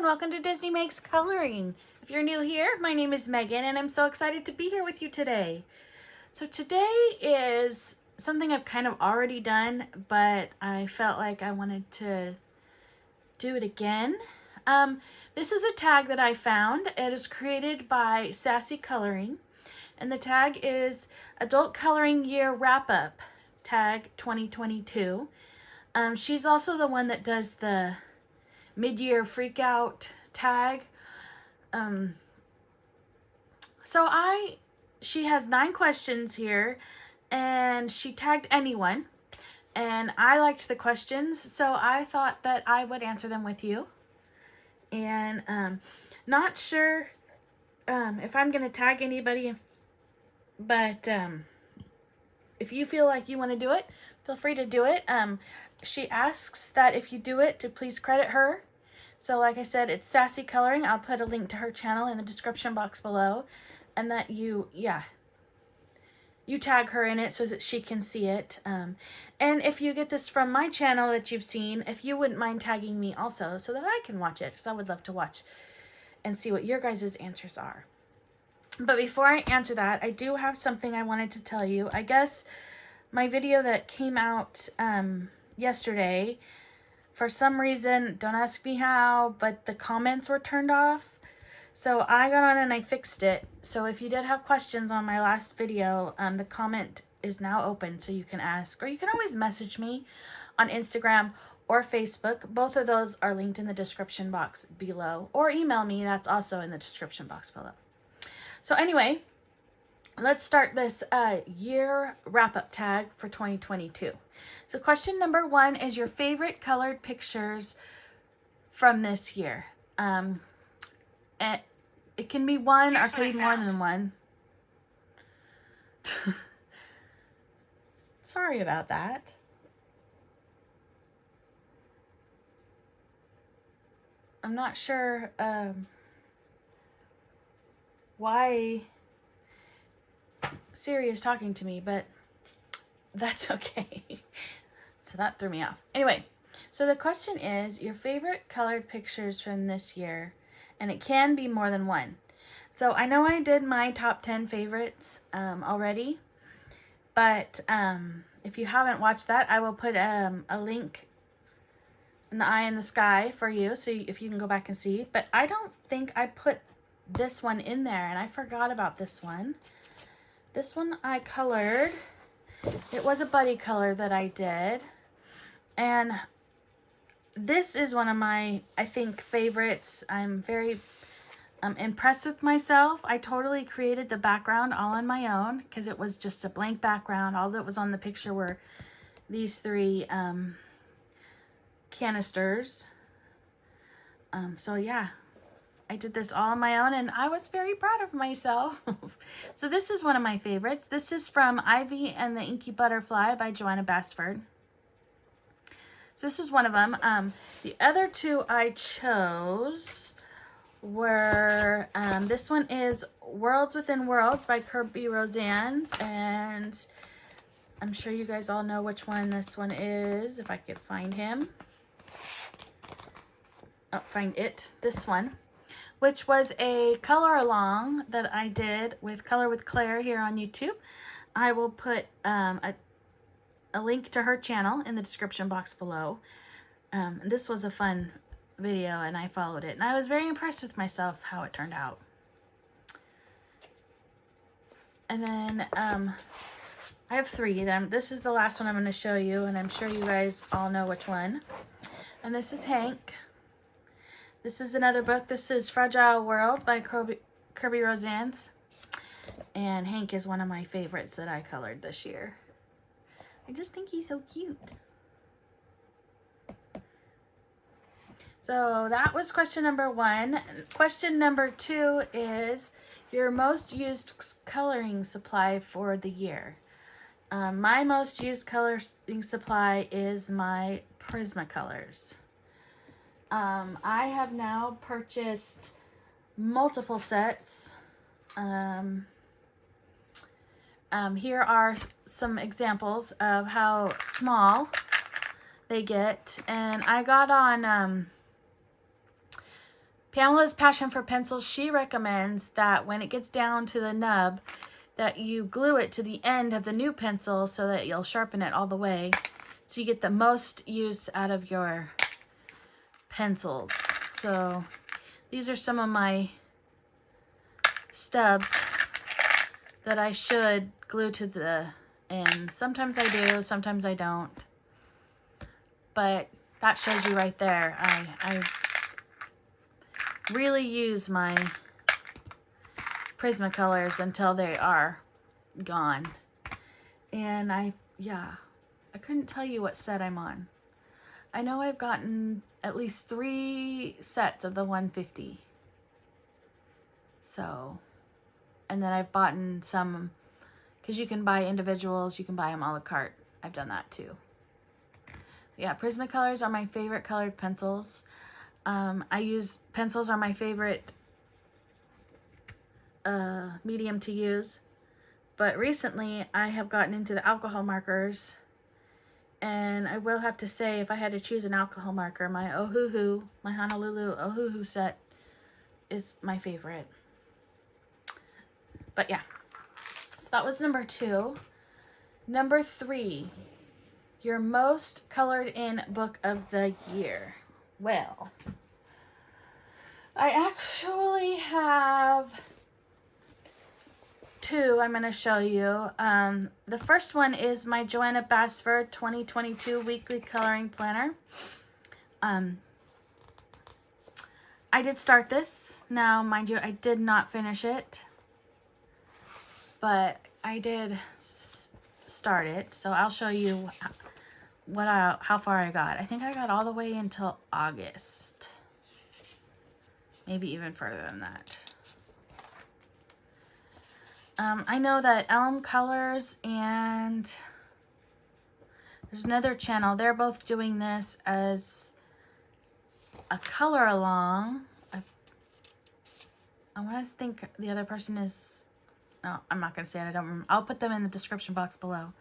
and welcome to Disney Makes Coloring. If you're new here, my name is Megan and I'm so excited to be here with you today. So today is something I've kind of already done, but I felt like I wanted to do it again. This is a tag that I found. It is created by Sassy Coloring, and the tag is Adult Coloring Year Wrap-Up Tag 2022. She's also the one that does the mid-year freak out tag. She has 9 questions here, and she tagged anyone, and I liked the questions, so I thought that I would answer them with you. And not sure if I'm gonna tag anybody, but if you feel like you want to do it, feel free to do it. She asks that if you do it, to please credit her. So like I said, it's Sassy Coloring. I'll put a link to her channel in the description box below, and that you tag her in it so that she can see it. And if you get this from my channel that you've seen, if you wouldn't mind tagging me also so that I can watch it, because I would love to watch and see what your guys' answers are. But before I answer that, I do have something I wanted to tell you. I guess my video that came out yesterday, for some reason, don't ask me how, but the comments were turned off. So I got on and I fixed it. So if you did have questions on my last video, the comment is now open so you can ask, or you can always message me on Instagram or Facebook. Both of those are linked in the description box below, or email me, that's also in the description box below. So anyway, let's start this year wrap-up tag for 2022. So question number 1 is your favorite colored pictures from this year. And it can be one, or it can be more than one. Sorry about that. I'm not sure why Siri is talking to me, but that's okay. So that threw me off. Anyway, so the question is your favorite colored pictures from this year, and it can be more than one. So I know I did my top 10 favorites already, but if you haven't watched that, I will put a link in the eye in the sky for you, so if you can go back and see. But I don't think I put this one in there, and I forgot about this one. This one I colored. It was a buddy color that I did, and this is one of my, I think, favorites. I'm very impressed with myself. I totally created the background all on my own because it was just a blank background. All that was on the picture were these 3 canisters. So yeah, I did this all on my own, and I was very proud of myself. So this is one of my favorites. This is from Ivy and the Inky Butterfly by Joanna Basford. So this is one of them. The other 2 I chose were, this one is Worlds Within Worlds by Kirby Roseanne's, and I'm sure you guys all know which one this one is, if I could find him. Oh, find it. This one, which was a color along that I did with Color with Claire here on YouTube. I will put a link to her channel in the description box below. This was a fun video, and I followed it, and I was very impressed with myself how it turned out. And then I have 3. This is the last one I'm going to show you, and I'm sure you guys all know which one. And this is Hank. This is another book. This is Fragile World by Kirby Roseanne's. And Hank is one of my favorites that I colored this year. I just think he's so cute. So that was question number 1. Question number 2 is your most used coloring supply for the year. My most used coloring supply is my Prismacolors. I have now purchased multiple sets. Here are some examples of how small they get, and I got on Pamela's passion for pencils, she recommends that when it gets down to the nub, that you glue it to the end of the new pencil so that you'll sharpen it all the way, so you get the most use out of your pencils. So these are some of my stubs that I should glue to the end. Sometimes I do, sometimes I don't. But that shows you right there. I really use my Prismacolors until they are gone. And I couldn't tell you what set I'm on. I know I've gotten at least 3 sets of the 150. So, and then I've bought some, because you can buy individuals, you can buy them a la carte. I've done that too. Yeah, Prismacolors are my favorite colored pencils. Pencils are my favorite medium to use. But recently I have gotten into the alcohol markers. And I will have to say, if I had to choose an alcohol marker, my Ohuhu, my Honolulu Ohuhu set is my favorite. But yeah, so that was number 2. Number 3, your most colored in book of the year. Well, I actually have 2 I'm going to show you. The first one is my Joanna Basford 2022 Weekly Coloring Planner. I did start this. Now, mind you, I did not finish it, but I did start it. So I'll show you how far I got. I think I got all the way until August. Maybe even further than that. I know that Elm Colors and there's another channel. They're both doing this as a color along. I want to think the other person is... No, I'm not going to say it. I don't remember. I'll put them in the description box below.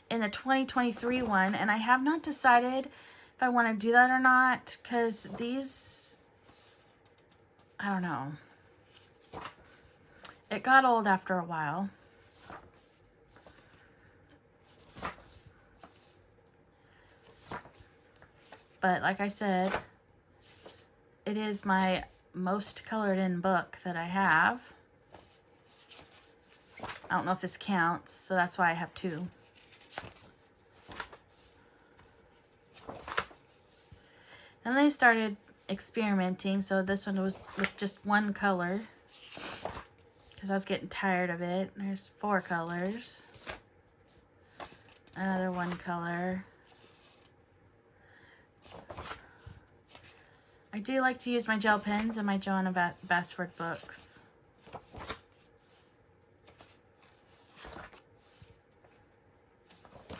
In the 2023 one, and I have not decided if I want to do that or not, because these... I don't know. It got old after a while. But like I said, it is my most colored in book that I have. I don't know if this counts, so that's why I have 2. And then I started experimenting, so this one was with just 1 color, because I was getting tired of it. There's 4 colors. Another 1 color. I do like to use my gel pens in my Joanna Basford books.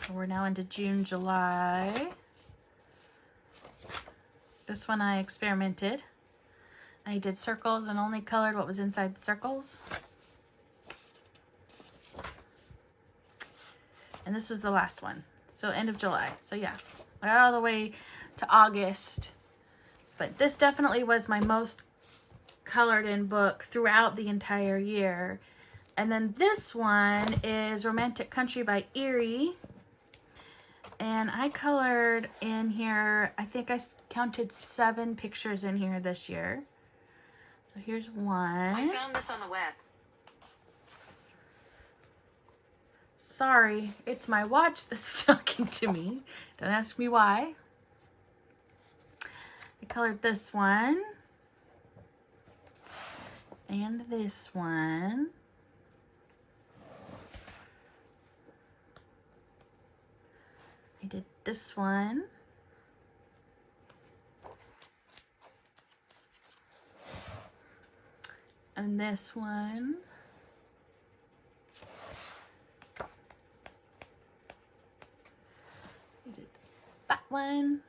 So we're now into June, July. This one I experimented. I did circles and only colored what was inside the circles. And this was the last one. So end of July. So yeah, I got all the way to August. But this definitely was my most colored in book throughout the entire year. And then this one is Romantic Country by Erie. And I colored in here, I think I counted 7 pictures in here this year. So here's one. I found this on the web. Sorry, it's my watch that's talking to me. Don't ask me why. I colored this one. And this one. I did this one. And this one. I did that one.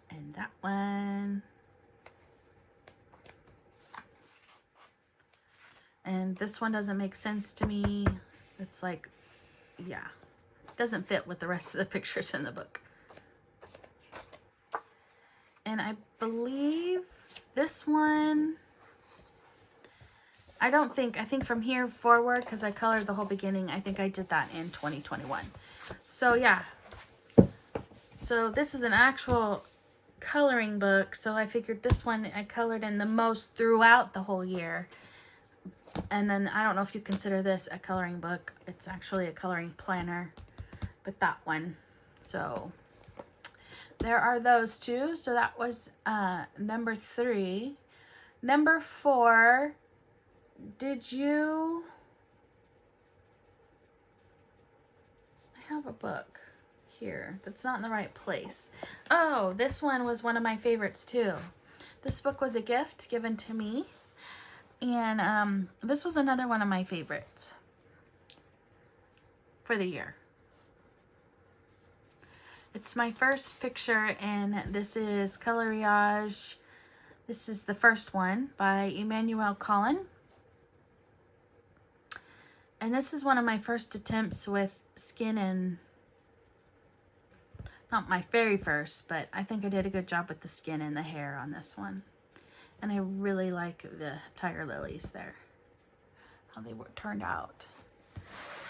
And that one. And this one doesn't make sense to me. It's like, yeah, it doesn't fit with the rest of the pictures in the book. And I believe this one, I think from here forward, because I colored the whole beginning, I think I did that in 2021. So yeah. So this is an actual coloring book. So I figured this one I colored in the most throughout the whole year. And then I don't know if you consider this a coloring book. It's actually a coloring planner. But that one. So there are those two. So that was number 3. Number 4, did you... I have a book here that's not in the right place. Oh, this one was one of my favorites too. This book was a gift given to me. And this was another one of my favorites for the year. It's my first picture, and this is Coloriage. This is the first one by Emmanuel Collin. And this is one of my first attempts with skin and, not my very first, but I think I did a good job with the skin and the hair on this one. And I really like the tiger lilies there, how they turned out.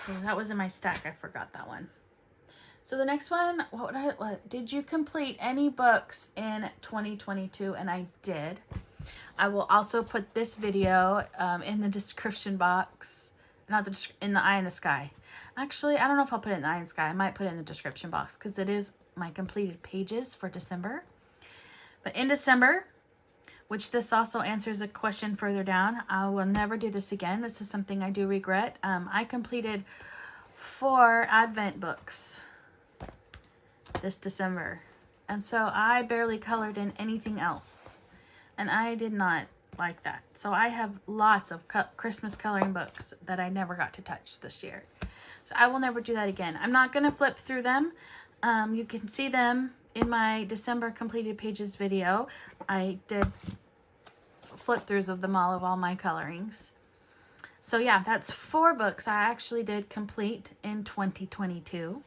So that was in my stack. I forgot that one. So the next one, what did you complete any books in 2022? And I did. I will also put this video in the description box, not in the eye in the sky. Actually, I don't know if I'll put it in the eye in the sky. I might put it in the description box because it is my completed pages for December. But in December, which this also answers a question further down, I will never do this again. This is something I do regret. I completed 4 Advent books this December. And so I barely colored in anything else. And I did not like that. So I have lots of Christmas coloring books that I never got to touch this year. So I will never do that again. I'm not going to flip through them. You can see them in my December completed pages video. I did flip throughs of them all, of all my colorings. So yeah, that's 4 books I actually did complete in 2022.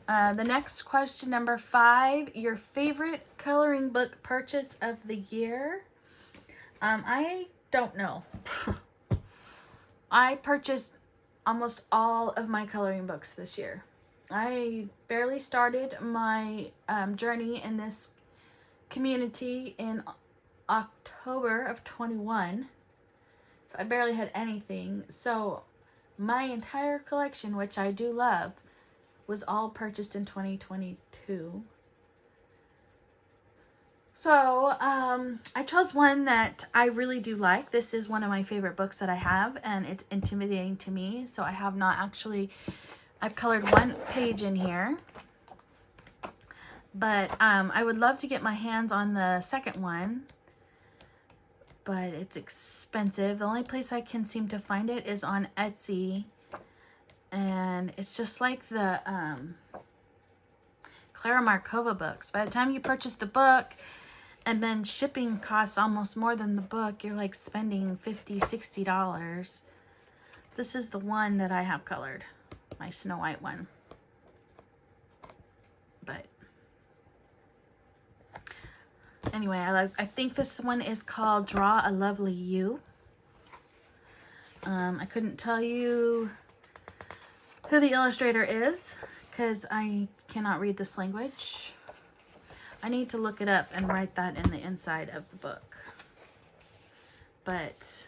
The next question, number 5, your favorite coloring book purchase of the year? I don't know. I purchased almost all of my coloring books this year. I barely started my journey in this community in October of 21. So I barely had anything. So my entire collection, which I do love, was all purchased in 2022. So I chose one that I really do like. This is one of my favorite books that I have, and it's intimidating to me. So I have not actually, I've colored 1 page in here. But I would love to get my hands on the second one. But it's expensive. The only place I can seem to find it is on Etsy. And it's just like the Clara Markova books. By the time you purchase the book, and then shipping costs almost more than the book, you're like spending $50, $60. This is the one that I have colored, my Snow White one. But anyway, I think this one is called Draw a Lovely You. I couldn't tell you who the illustrator is because I cannot read this language. I need to look it up and write that in the inside of the book. But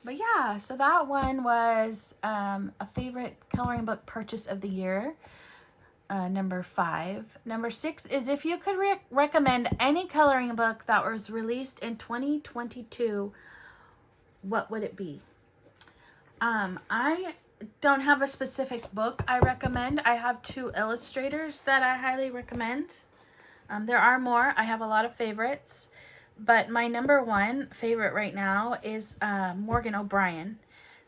yeah, so that one was a favorite coloring book purchase of the year. Number 5. Number 6 is if you could recommend any coloring book that was released in 2022, what would it be? I don't have a specific book I recommend. I have 2 illustrators that I highly recommend. There are more. I have a lot of favorites, but my number 1 favorite right now is Morgan O'Brien.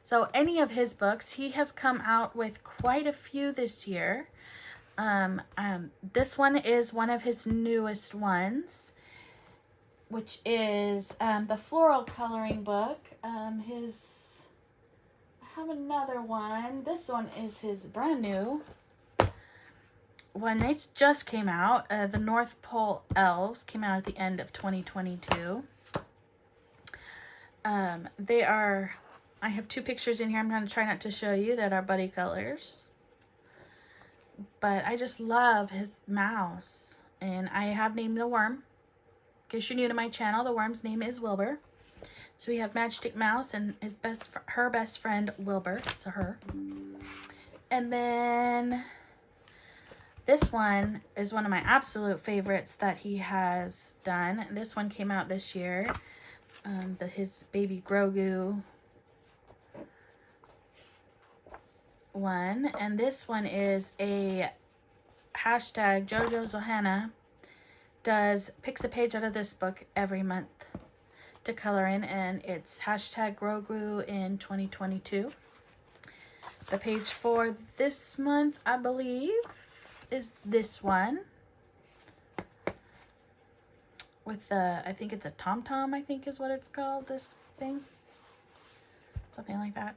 So any of his books, he has come out with quite a few this year. This one is one of his newest ones, which is the floral coloring book. I have another one. This one is his brand new, one, they just came out. The North Pole Elves came out at the end of 2022. They are, I have 2 pictures in here I'm going to try not to show you that are buddy colors. But I just love his mouse. And I have named the worm. In case you're new to my channel, the worm's name is Wilbur. So we have Matchstick Mouse and her best friend Wilbur. So her. And then this one is one of my absolute favorites that he has done. This one came out this year. His baby Grogu one. And this one is a hashtag Jojo Zohana picks a page out of this book every month to color in, and it's hashtag Grogu in 2022. The page for this month, I believe, is this one with the, I think it's a tom-tom, I think is what it's called, this thing, something like that.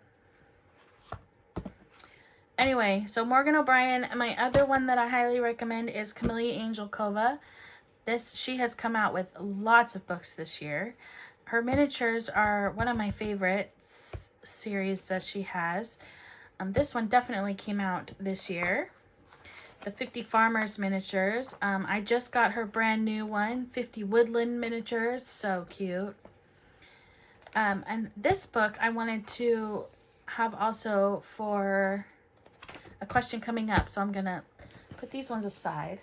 Anyway, so Morgan O'Brien, and my other one that I highly recommend is Camellia Angel Cova. She has come out with lots of books this year. Her miniatures are one of my favorites series that she has. This one definitely came out this year. The 50 Farmers miniatures. I just got her brand new one, 50 Woodland miniatures. So cute. And this book I wanted to have also for a question coming up. So I'm going to put these ones aside.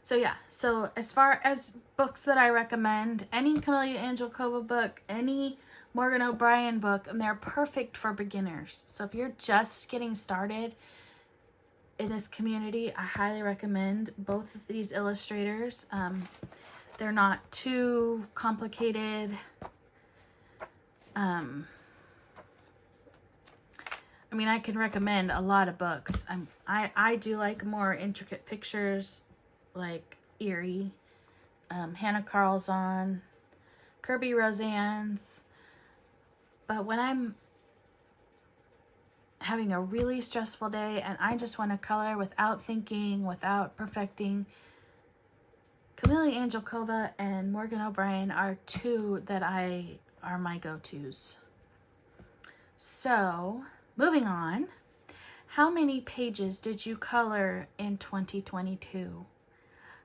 So yeah, so as far as books that I recommend, any Camellia Angel Cova book, any Morgan O'Brien book, and they're perfect for beginners. So if you're just getting started in this community, I highly recommend both of these illustrators. They're not too complicated. I mean, I can recommend a lot of books. I do like more intricate pictures, like Eerie, Hannah Carlson, Kirby Roseanne's. But when I'm having a really stressful day and I just want to color without thinking, without perfecting, Camellia Angel Cova and Morgan O'Brien are 2 that are my go-tos. So, moving on. How many pages did you color in 2022?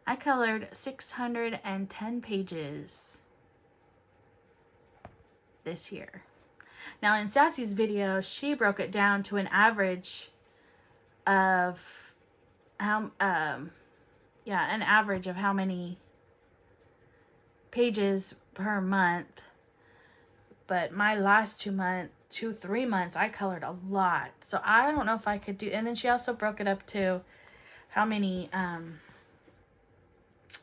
I colored 610 pages this year. Now in Sassy's video, she broke it down to an average of how many pages per month. But my last 3 months, I colored a lot. So I don't know if I could do, and then she also broke it up to how many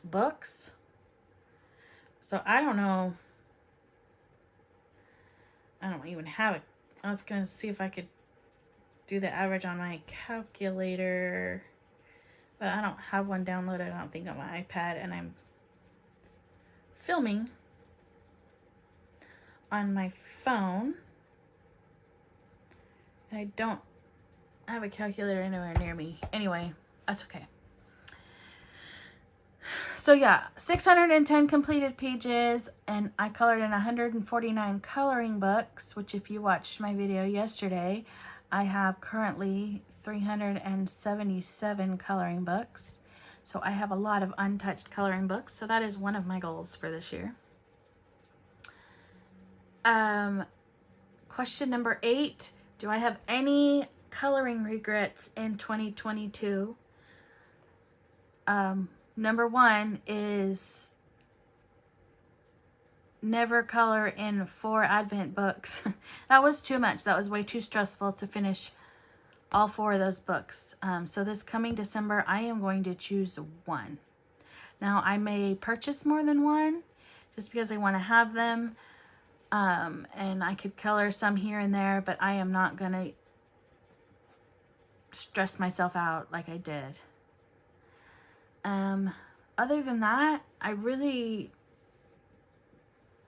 books. So I don't know. I don't even have it. I was going to see if I could do the average on my calculator, but I don't have one downloaded, I don't think, on my iPad, and I'm filming on my phone, and I don't have a calculator anywhere near me. Anyway, that's okay. So yeah, 610 completed pages, and I colored in 149 coloring books, which if you watched my video yesterday, I have currently 377 coloring books. So I have a lot of untouched coloring books. So that is one of my goals for this year. Question number 8. Do I have any coloring regrets in 2022? Number 1 is never color in 4 Advent books. That was too much. That was way too stressful to finish all 4 of those books. So this coming December, I am going to choose 1. Now, I may purchase more than 1 just because I want to have them. And I could color some here and there, but I am not going to stress myself out like I did. Other than that, I really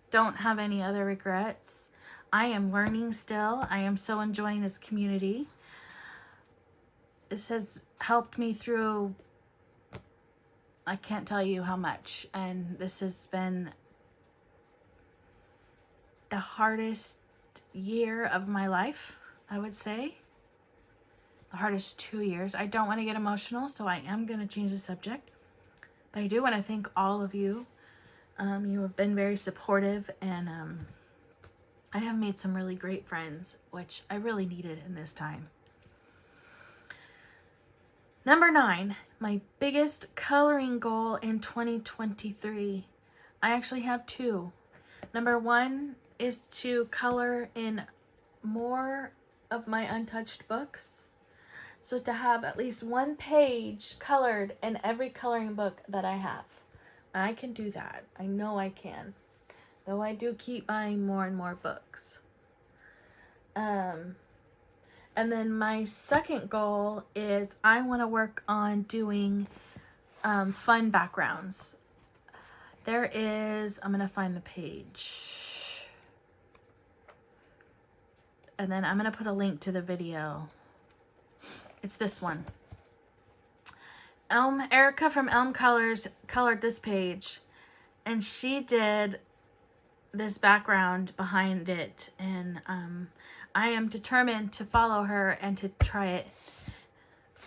don't have any other regrets. I am learning still. I am so enjoying this community. It says helped me through, I can't tell you how much. And this has been the hardest year of my life, I would say. The hardest 2 years. I don't want to get emotional, so I am going to change the subject. But I do want to thank all of you. You have been very supportive, and I have made some really great friends, which I really needed in this time. Number 9, my biggest coloring goal in 2023. I actually have 2. Number 1 is to color in more of my untouched books. So to have at least 1 page colored in every coloring book that I have. I can do that. I know I can. Though I do keep buying more and more books. And then my second goal is I want to work on doing fun backgrounds. There is, I'm going to find the page. And then I'm going to put a link to the video. It's this one. Erica from Elm Colors colored this page, and she did this background behind it, and I am determined to follow her and to try it.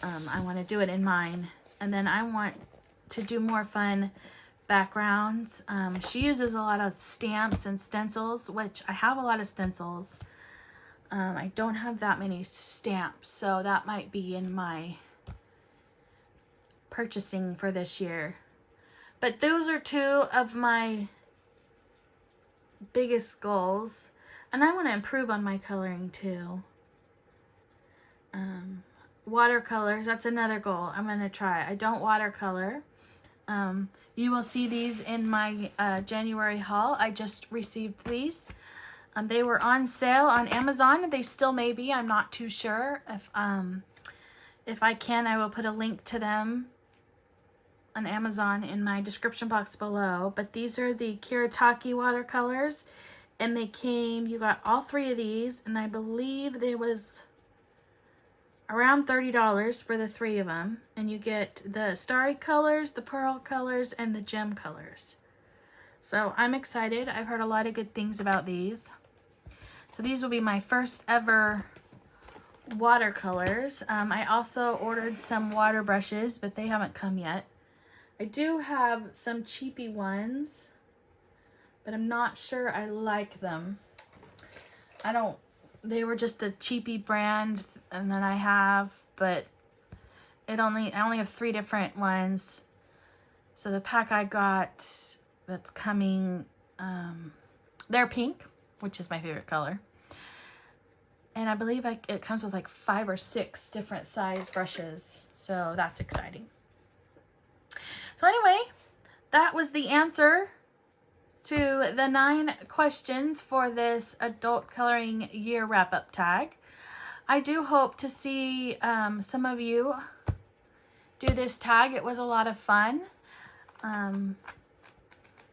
I want to do it in mine, and then I want to do more fun backgrounds. She uses a lot of stamps and stencils, which I have a lot of stencils. I don't have that many stamps, so that might be in my purchasing for this year. But those are 2 of my biggest goals, and I want to improve on my coloring too. Watercolors, that's another goal I'm going to try. I don't watercolor. You will see these in my January haul. I just received these. They were on sale on Amazon. They still may be. I'm not too sure. If I can, I will put a link to them on Amazon in my description box below. But these are the Kiritaki watercolors, and they came, you got all 3 of these, and I believe there was around $30 for the 3 of them. And you get the starry colors, the pearl colors, and the gem colors. So I'm excited. I've heard a lot of good things about these. So these will be my first ever watercolors. I also ordered some water brushes, but they haven't come yet. I do have some cheapy ones, but I'm not sure I like them. They were just a cheapy brand, and then I have, but I only have 3 different ones. So the pack I got that's coming, they're pink, which is my favorite color. And I believe it comes with like 5 or 6 different size brushes. So that's exciting. So anyway, that was the answer to the 9 questions for this adult coloring year wrap-up tag. I do hope to see some of you do this tag. It was a lot of fun.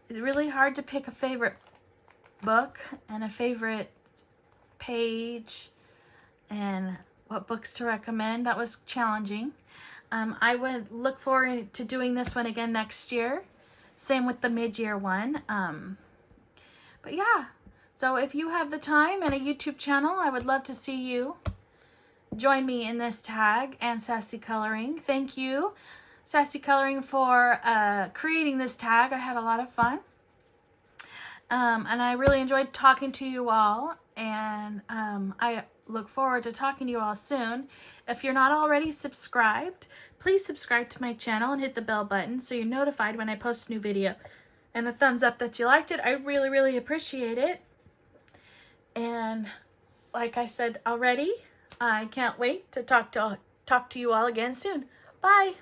It's really hard to pick a favorite book and a favorite page and what books to recommend. That was challenging. I would look forward to doing this one again next year. Same with the mid-year one. But yeah, so if you have the time and a YouTube channel, I would love to see you join me in this tag and Sassy Coloring. Thank you, Sassy Coloring, for creating this tag. I had a lot of fun. And I really enjoyed talking to you all. And I look forward to talking to you all soon. If you're not already subscribed, please subscribe to my channel and hit the bell button so you're notified when I post a new video. And the thumbs up that you liked it. I really, really appreciate it. And like I said already, I can't wait to talk to you all again soon. Bye.